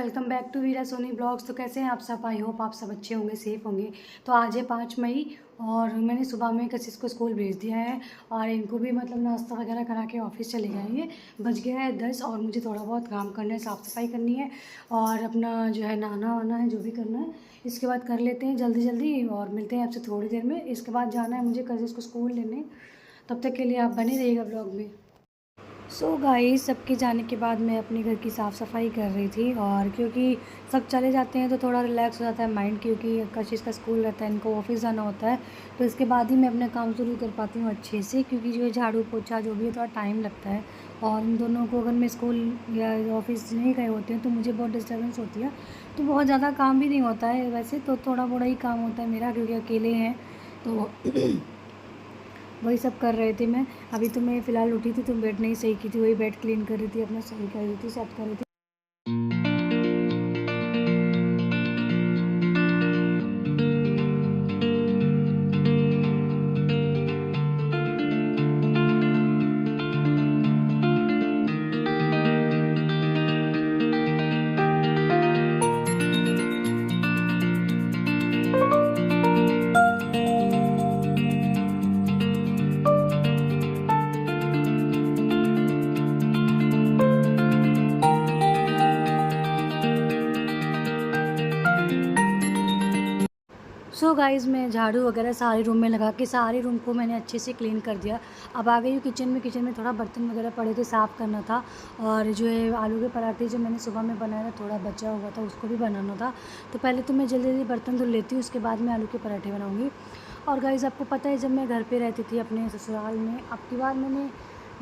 Welcome back to Veera Soni blogs. तो कैसे हैं आप सब? आई होप आप सब अच्छे होंगे, सेफ होंगे। तो आज है 5 मई और मैंने सुबह में कशिश को स्कूल भेज दिया है और इनको भी मतलब नाश्ता वगैरह करा के ऑफिस चले जाएंगे। बज गया है 10 और मुझे थोड़ा बहुत काम करना है, साफ़ सफाई करनी है और अपना जो है नहाना वाना है, जो भी करना है इसके बाद कर लेते हैं जल्दी जल्दी और मिलते हैं आपसे थोड़ी देर में। इसके बाद जाना है मुझे कशिश को स्कूल लेने। तब तक के लिए आप बने रहिएगा ब्लॉग में। सो गाइस, सबके जाने के बाद मैं अपने घर की साफ़ सफाई कर रही थी और क्योंकि सब चले जाते हैं तो थोड़ा रिलैक्स हो जाता है माइंड, क्योंकि कशिश का स्कूल रहता है, इनको ऑफिस जाना होता है। तो इसके बाद ही मैं अपना काम शुरू कर पाती हूँ अच्छे से, क्योंकि जो है झाड़ू पोछा जो भी है थोड़ा टाइम लगता है। और इन दोनों को अगर मैं स्कूल या ऑफिस नहीं गए होते हैं तो मुझे बहुत डिस्टर्बेंस होती है। तो बहुत ज़्यादा काम भी नहीं होता है वैसे तो, थोड़ा मोड़ा ही काम होता है मेरा, क्योंकि अकेले हैं तो वही सब कर रहे थे मैं। अभी तो मैं फ़िलहाल उठी थी तो बेड नहीं सही की थी, वही बेड क्लीन कर रही थी, अपना सही कर रही थी, सेट कर रही थी। सो गाइज़, मैं झाड़ू वगैरह सारे रूम में लगा के सारे रूम को मैंने अच्छे से क्लीन कर दिया। अब आ गई हूँ किचन में। किचन में थोड़ा बर्तन वगैरह पड़े थे, साफ़ करना था। और जो है आलू के पराठे जो मैंने सुबह में बनाया था, थोड़ा बचा हुआ था, उसको भी बनाना था। तो पहले तो मैं जल्दी जल्दी बर्तन धुल लेती हूँ, उसके बाद मैं आलू के पराठे बनाऊँगी। और गाइज़, आपको पता है जब मैं घर पर रहती थी अपने ससुराल में, अब की बार मैंने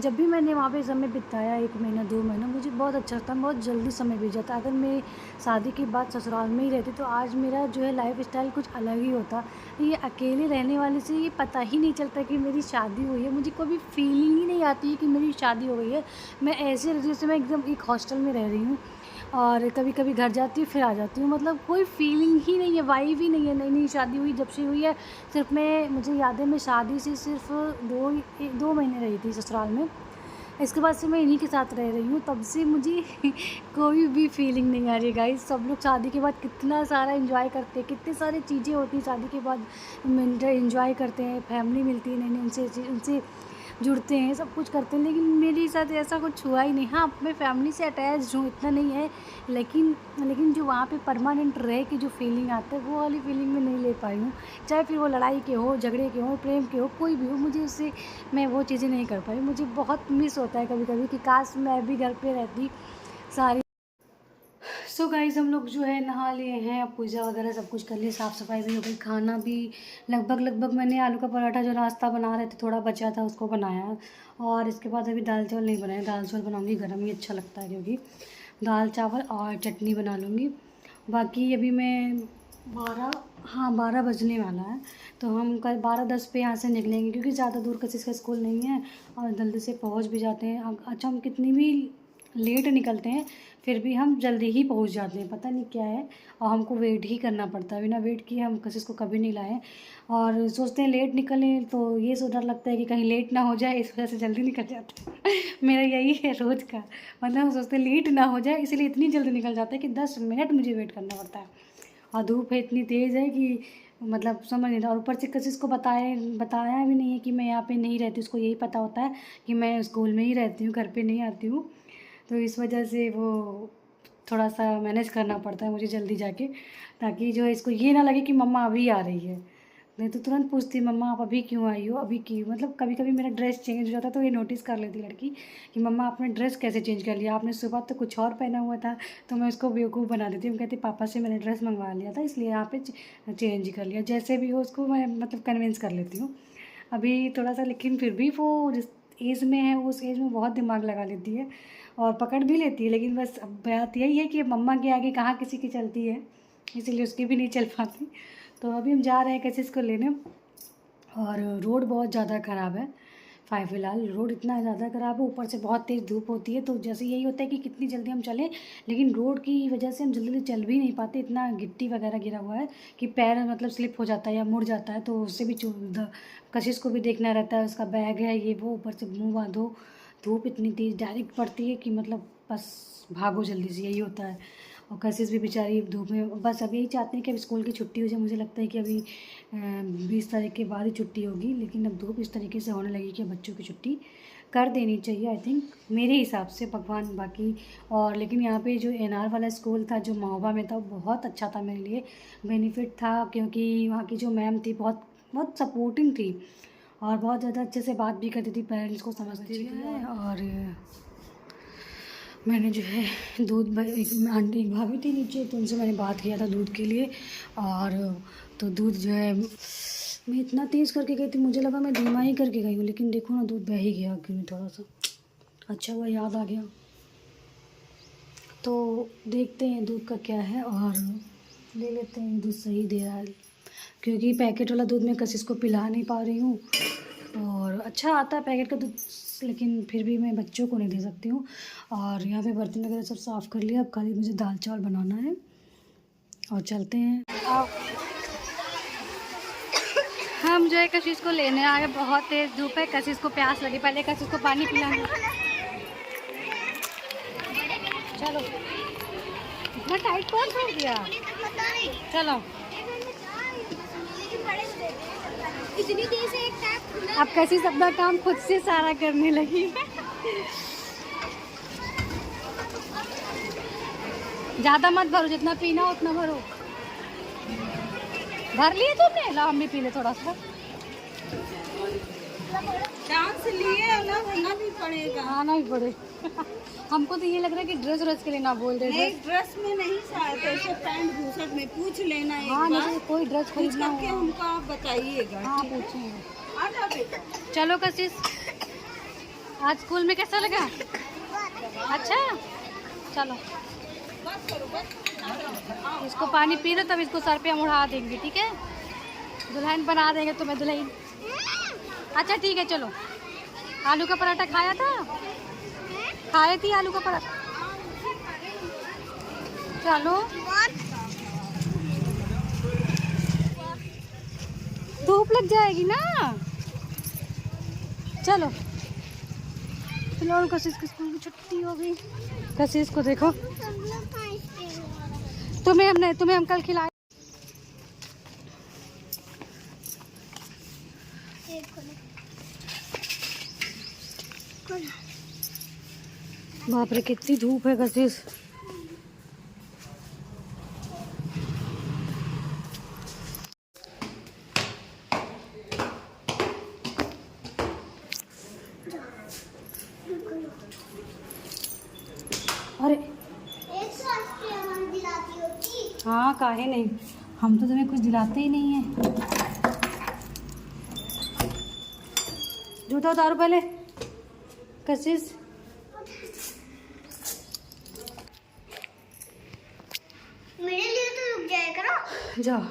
जब भी मैंने वहाँ पे समय बिताया 1 महीना 2 महीना, मुझे बहुत अच्छा लगता है, बहुत जल्दी समय बीत जाता। अगर मैं शादी के बाद ससुराल में ही रहती तो आज मेरा जो है लाइफ स्टाइल कुछ अलग ही होता। ये अकेले रहने वाले से ये पता ही नहीं चलता कि मेरी शादी हुई है, मुझे कभी फीलिंग ही नहीं आती है कि मेरी शादी हो गई है। मैं ऐसे जैसे मैं एकदम एक हॉस्टल में रह रही हूँ और कभी कभी घर जाती हूँ फिर आ जाती हूँ, मतलब कोई फीलिंग ही नहीं है, वाइब ही नहीं है। नई नई शादी हुई जब से हुई है, सिर्फ मैं मुझे याद है मैं शादी से सिर्फ 2 महीने रही थी ससुराल में। इसके बाद से मैं इन्हीं के साथ रह रही हूँ, तब से मुझे कोई भी फीलिंग नहीं आ रही गाइस। सब लोग शादी के बाद कितना सारा एंजॉय करते हैं, कितनी सारी चीज़ें होती हैं शादी के बाद, एंजॉय करते हैं, फैमिली मिलती है, नई नई उनसे उनसे जुड़ते हैं, सब कुछ करते हैं। लेकिन मेरे साथ ऐसा कुछ हुआ ही नहीं। हाँ, मैं फैमिली से अटैच हूँ, इतना नहीं है, लेकिन लेकिन जो वहाँ पे परमानेंट रह के जो फीलिंग आता है वो वाली फीलिंग मैं नहीं ले पाई हूँ। चाहे फिर वो लड़ाई के हो, झगड़े के हो, प्रेम के हो, कोई भी हो, मुझे उससे मैं वो चीज़ें नहीं कर पाई। मुझे बहुत मिस होता है कभी कभी कि काश मैं भी घर पे रहती सारी। सो गाइज़, हम लोग जो है नहा लिए हैं, अब पूजा वगैरह सब कुछ कर लिए, साफ़ सफाई भी हो गई, खाना भी लगभग मैंने आलू का पराठा जो नाश्ता बना रहे थे थोड़ा बचा था उसको बनाया। और इसके बाद अभी दाल चावल नहीं बनाए, दाल चावल बनाऊंगी, गर्म ही अच्छा लगता है, क्योंकि दाल चावल और चटनी बना लूँगी। बाकी अभी मैं 12, हाँ 12 बजने वाला है, तो हम कल 12:10 पे यहाँ से निकलेंगे, क्योंकि ज़्यादा दूर किसी का स्कूल नहीं है और जल्दी से पहुँच भी जाते हैं। अच्छा, हम कितनी भी लेट निकलते हैं फिर भी हम जल्दी ही पहुंच जाते हैं, पता नहीं क्या है। और हमको वेट ही करना पड़ता है, बिना वेट किए हम किसी को कभी नहीं लाए। और सोचते हैं लेट निकलें तो ये सो डर लगता है कि कहीं लेट ना हो जाए, इस वजह से जल्दी निकल जाते हैं मेरा यही है रोज़ का, मतलब हम सोचते हैं लेट ना हो जाए, इसीलिए इतनी जल्दी निकल जाता है कि 10 मिनट मुझे वेट करना पड़ता है। और धूप है इतनी तेज़ है कि मतलब समझ नहीं रहा। और ऊपर से किसी को बताया भी नहीं है कि मैं यहाँ पे नहीं रहती, उसको यही पता होता है कि मैं स्कूल में ही रहती हूँ, घर पे नहीं आती हूँ। तो इस वजह से वो थोड़ा सा मैनेज करना पड़ता है मुझे जल्दी जाके, ताकि जो है इसको ये ना लगे कि मम्मा अभी आ रही है। नहीं तो तुरंत पूछती मम्मा आप अभी क्यों आई हो, अभी क्यों, मतलब कभी कभी मेरा ड्रेस चेंज हो जाता तो ये नोटिस कर लेती लड़की कि मम्मा आपने ड्रेस कैसे चेंज कर लिया, आपने सुबह तो कुछ और पहना हुआ था। तो मैं उसको बेवकूफ़ बना देती हूँ, कहती पापा से मैंने ड्रेस मंगवा लिया था इसलिए यहाँ पे चेंज कर लिया। जैसे भी हो उसको मैं मतलब कन्विंस कर लेती हूँ अभी थोड़ा सा, लेकिन फिर भी वो जिस एज में है उस एज में बहुत दिमाग लगा लेती है और पकड़ भी लेती है। लेकिन बस अब बात यही है कि मम्मा के आगे कहाँ किसी की चलती है, इसीलिए उसकी भी नहीं चल पाती। तो अभी हम जा रहे हैं किसी को लेने और रोड बहुत ज़्यादा ख़राब है। फ़िलहाल रोड इतना ज़्यादा ख़राब है, ऊपर से बहुत तेज़ धूप होती है, तो जैसे यही होता है कि कितनी जल्दी हम चलें, लेकिन रोड की वजह से हम जल्दी जल्दी चल भी नहीं पाते। इतना गिट्टी वगैरह गिरा हुआ है कि पैर मतलब स्लिप हो जाता है या मुड़ जाता है, तो उससे भी कशिश को भी देखना रहता है, उसका बैग है ये वो, ऊपर से मुँह बांधो, धूप इतनी तेज़ डायरेक्ट पड़ती है कि मतलब बस भागो जल्दी से, यही होता है। और कशिश भी बेचारी धूप में, बस अब यही चाहते हैं कि अब स्कूल की छुट्टी हो जाए। मुझे लगता है कि अभी 20 तारीख के बाद ही छुट्टी होगी, लेकिन अब धूप इस तरीके से होने लगी कि बच्चों की छुट्टी कर देनी चाहिए आई थिंक, मेरे हिसाब से, भगवान बाकी। और लेकिन यहाँ पे जो एनआर वाला स्कूल था जो महोबा में था, वो बहुत अच्छा था मेरे लिए, बेनिफिट था, क्योंकि वहाँ की जो मैम थी बहुत बहुत सपोर्टिंग थी और बहुत ज़्यादा अच्छे से बात भी करती थी, पेरेंट्स को समझती भी है। और मैंने जो है दूध, एक आंटी एक भाभी थी नीचे, तो उनसे मैंने बात किया था दूध के लिए। और तो दूध जो है मैं इतना तेज़ करके गई थी, मुझे लगा मैं धीमा ही करके गई हूँ, लेकिन देखो ना दूध बह ही गया क्यों थोड़ा सा। अच्छा हुआ याद आ गया। तो देखते हैं दूध का क्या है और ले लेते हैं, दूध सही दे रहा है, क्योंकि पैकेट वाला दूध मैं कशिश को पिला नहीं पा रही हूँ। और अच्छा आता है पैकेट का दूध, लेकिन फिर भी मैं बच्चों को नहीं दे सकती हूँ। और यहाँ पे बर्तन वगैरह सब साफ़ कर लिया, अब खाली मुझे दाल चावल बनाना है और चलते हैं। हम जो है कशिश को लेने आ गए, बहुत तेज़ धूप है, कशिश को प्यास लगी, पहले कशिश को पानी पिलाएंगे। चलो, इतना टाइट कौन छोड़ दिया, चलो। इतनी देर से एक टैप खुला, अब कशिश अपना काम खुद से सारा करने लगी। ज़्यादा मत भरो, जितना पीना उतना भरो। भर लिए तुमने, ला हम भी पी ले थोड़ा सा। चांस लिए आना भी पड़ेगा, आना भी पड़े। हमको तो ये लग रहा है कि ड्रेस व्रेस के लिए ना बोल रहे थे। ड्रेस में नहीं, शायद ऐसे पैंट बूशर्ट में पूछ लेना एक हाँ, बार, मुझे कोई ड्रेस खरीदना करके हमको आप बताइएगा। हाँ पूछेंगे। आ जाओ बेटा। चलो कशिश, आज स्कूल में कैसा लगा? अच्छा, चलो। इसको पानी पी लो, तब इसको सर पे हम उड़ा देंगे, ठीक है? दुल्हन बना देंगे तुम्हें, दुल्हन। अच्छा ठीक है, चलो। आलू का पराठा खाया था? खाए थी आलू का पराठा? चलो, धूप लग जाएगी ना। चलो, फिलहाल कशिश की स्कूल की छुट्टी हो गई। कशिश को देखो, तुम्हें हम कल खिलाए। बाप रे, कितनी धूप है कशिश। अरे हाँ, काहे नहीं, हम तो तुम्हें कुछ दिलाते ही नहीं है। जूता उतारो पहले कशिश। मेरे लिए तो रुक जाया करो। जाओ।